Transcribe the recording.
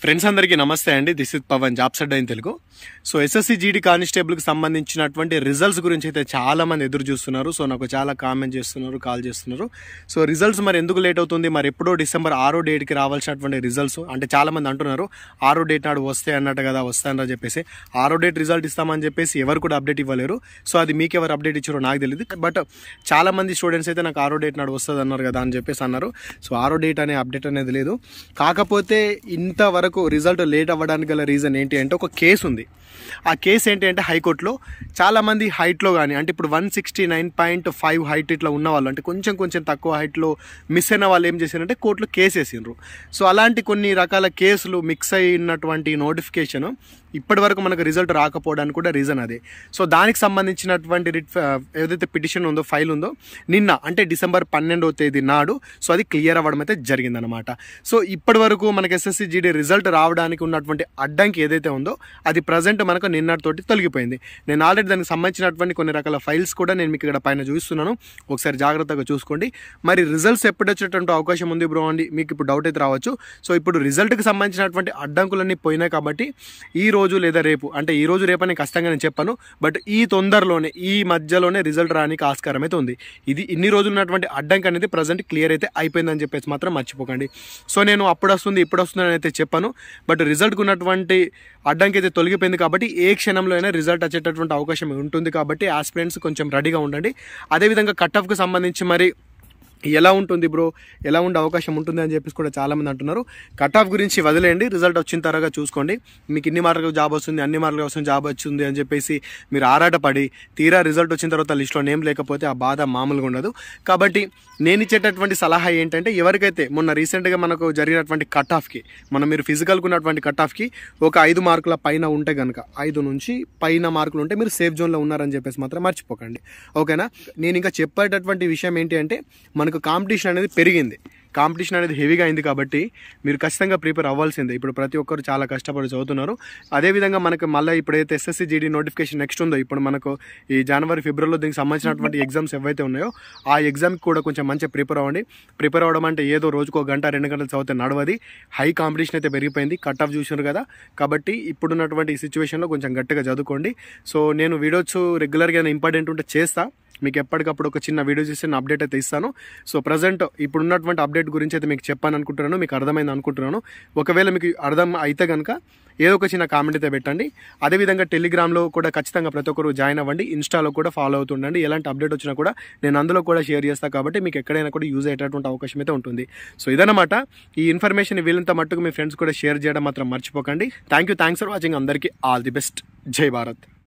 Friends అందరికీ నమస్తే అండి. This is Pavan, jobs Adda in Telugu. So SSC GD కానిస్టేబుల్కి సంబంధించినటువంటి రిజల్ట్స్ గురించి అయితే చాలా మంది ఎదురు చూస్తున్నారు. సో నాకు చాలా కామెంట్ చేస్తున్నారు, కాల్ చేస్తున్నారు. సో రిజల్ట్స్ మరి ఎందుకు లేట్ అవుతుంది, మరి ఎప్పుడో డిసెంబర్ 6వ డేట్కి రావాల్సినటువంటి రిజల్ట్స్ అంటే చాలా మంది అంటున్నారు 6వ డేట్ నాడు వస్తాయి అన్నట్టు కదా, వస్తాయని చెప్పేసి 6వ డేట్ రిజల్ట్ ఇస్తామని చెప్పేసి ఎవరు కూడా అప్డేట్ ఇవ్వలేరు. సో అది మీకు ఎవరు అప్డేట్ ఇచ్చారో నాకు తెలియదు. బట్ చాలా మంది స్టూడెంట్స్ అయితే నాకు 6వ డేట్ నాడు వస్తుంది అన్నారు కదా అని చెప్పేసి అన్నారు. సో 6వ డేట్ అనే అప్డేట్ అనేది లేదు. కాకపోతే ఇంతవరకు రిజల్ట్ లేట్ అవ్వడానికి గల రీజన్ ఏంటి అంటే ఒక కేసు ఉంది. ఆ కేసు ఏంటి అంటే హైకోర్టులో చాలామంది హైట్లో కానీ అంటే ఇప్పుడు 169.5 హైట్ ఇట్లా ఉన్న వాళ్ళు అంటే కొంచెం తక్కువ హైట్లో మిస్ అయిన వాళ్ళు ఏం చేశారంటే కోర్టులో కేసు వేసిండ్రు. సో అలాంటి కొన్ని రకాల కేసులు మిక్స్ అయినటువంటి నోటిఫికేషన్ ఇప్పటి వరకు మనకు రిజల్ట్ రాకపోవడానికి కూడా రీజన్ అదే. సో దానికి సంబంధించినటువంటి ఏదైతే పిటిషన్ ఉందో, ఫైల్ ఉందో, నిన్న అంటే డిసెంబర్ 12వ తేదీ నాడు సో అది క్లియర్ అవ్వడం అయితే జరిగిందనమాట. సో ఇప్పటి వరకు మనకు ఎస్ఎస్సి జీడీ రిజల్ట్ రావడానికి ఉన్నటువంటి అడ్డంకి ఏదైతే ఉందో అది ప్రజెంట్ మనకు నిన్నటితోటి తొలగిపోయింది. నేను ఆల్రెడీ దానికి సంబంధించినటువంటి కొన్ని రకాల ఫైల్స్ కూడా నేను మీకు ఇక్కడ పైన చూస్తున్నాను, ఒకసారి జాగ్రత్తగా చూసుకోండి. మరి రిజల్ట్స్ ఎప్పుడు వచ్చేటువంటి అవకాశం ఉంది బ్రో అండి మీకు ఇప్పుడు డౌట్ అయితే రావచ్చు. సో ఇప్పుడు రిజల్ట్కి సంబంధించినటువంటి అడ్డంకులన్నీ పోయినాయి కాబట్టి ఈ రోజు లేదా రేపు అంటే ఈ రోజు రేపని కష్టంగా నేను చెప్పాను, బట్ ఈ తొందరలోనే ఈ మధ్యలోనే రిజల్ట్ రానికి ఆస్కారం అయితే ఉంది. ఇది ఇన్ని రోజులు ఉన్నటువంటి అడ్డంకి అనేది ప్రజెంట్ క్లియర్ అయితే అయిపోయిందని చెప్పేసి మాత్రం మర్చిపోకండి. సో నేను అప్పుడు వస్తుంది ఇప్పుడు వస్తుంది అని అయితే చెప్పాను, బట్ రిజల్ట్కి ఉన్నటువంటి అడ్డంకి అయితే తొలగిపోయింది కాబట్టి ఏ క్షణంలో అయినా రిజల్ట్ వచ్చేటటువంటి అవకాశం ఉంటుంది. కాబట్టి ఆస్పిరెంట్స్ కొంచెం రెడీగా ఉండండి. అదేవిధంగా కట్ ఆఫ్కి సంబంధించి మరి ఎలా ఉంటుంది బ్రో, ఎలా ఉండే అవకాశం ఉంటుంది అని చెప్పేసి కూడా చాలామంది అంటున్నారు. కట్ ఆఫ్ గురించి వదిలేయండి, రిజల్ట్ వచ్చిన తర్వాత చూసుకోండి. మీకు ఇన్ని మార్కులకు జాబ్ వస్తుంది, అన్ని మార్కులకు వస్తుంది, జాబ్ వచ్చింది అని చెప్పేసి మీరు ఆరాటపడి తీరా రిజల్ట్ వచ్చిన తర్వాత లిస్ట్లో నేమ్ లేకపోతే ఆ బాధ మామూలుగా ఉండదు. కాబట్టి నేను ఇచ్చేటటువంటి సలహా ఏంటంటే ఎవరికైతే మొన్న రీసెంట్గా మనకు జరిగినటువంటి కట్ ఆఫ్కి మీరు ఫిజికల్కి ఉన్నటువంటి కట్ ఆఫ్కి ఒక 5 మార్కుల పైన ఉంటే కనుక 5 నుంచి పైన మార్కులు ఉంటే మీరు సేఫ్ జోన్లో ఉన్నారని చెప్పేసి మాత్రం మర్చిపోకండి, ఓకేనా. నేను ఇంకా చెప్పేటటువంటి విషయం ఏంటి అంటే మనకు కాంపిటీషన్ అనేది పెరిగింది, కాంపిటీషన్ అనేది హెవీగా అయింది కాబట్టి మీరు ఖచ్చితంగా ప్రిపేర్ అవ్వాల్సిందే. ఇప్పుడు ప్రతి ఒక్కరు చాలా కష్టపడి చదువుతున్నారు. అదేవిధంగా మనకు మళ్ళీ ఇప్పుడైతే ఎస్ఎస్సి జీడీ నోటిఫికేషన్ నెక్స్ట్ ఉందో ఇప్పుడు మనకు ఈ జనవరి ఫిబ్రవరిలో దీనికి సంబంధించినటువంటి ఎగ్జామ్స్ ఏవైతే ఉన్నాయో ఆ ఎగ్జామ్కి కూడా కొంచెం మంచిగా ప్రిపేర్ అవ్వండి. ప్రిపేర్ అవ్వడం అంటే ఏదో రోజుకో గంట 2 గంటలు చదివితే నడవది. హై కాంపిటీషన్ అయితే పెరిగిపోయింది, కట్ ఆఫ్ చూసారు కదా. కాబట్టి ఇప్పుడున్నటువంటి ఈ సిచ్యువేషన్లో కొంచెం గట్టిగా చదువుకోండి. సో నేను వీడియోస్ రెగ్యులర్గా ఇంపార్టెంట్ ఉంటే చేస్తా, మీకు ఎప్పటికప్పుడు ఒక చిన్న వీడియో చేసి నేను అప్డేట్ అయితే ఇస్తాను. సో ప్రజెంట్ ఇప్పుడు ఉన్నటువంటి అప్డేట్ గురించి అయితే మీకు చెప్పాను అనుకుంటున్నాను, మీకు అర్థమైంది అనుకుంటున్నాను. ఒకవేళ మీకు అర్థం అయితే కనుక ఏదో ఒక చిన్న కామెంట్ అయితే పెట్టండి. అదేవిధంగా టెలిగ్రామ్లో కూడా ఖచ్చితంగా ప్రతి ఒక్కరు జాయిన్ అవ్వండి, ఇన్స్టాలో కూడా ఫాలో అవుతుండండి. ఎలాంటి అప్డేట్ వచ్చినా కూడా నేను అందులో కూడా షేర్ చేస్తాను కాబట్టి మీకు ఎక్కడైనా కూడా యూజ్ అయ్యేటటువంటి అవకాశం అయితే ఉంటుంది. సో ఇదన్నమాట ఈ ఇన్ఫర్మేషన్ వీళ్ళంత మట్టుకు మీ ఫ్రెండ్స్ కూడా షేర్ చేయడం మాత్రం మర్చిపోకండి. Thanks for watching. అందరికీ ఆల్ ది బెస్ట్. జై భారత్.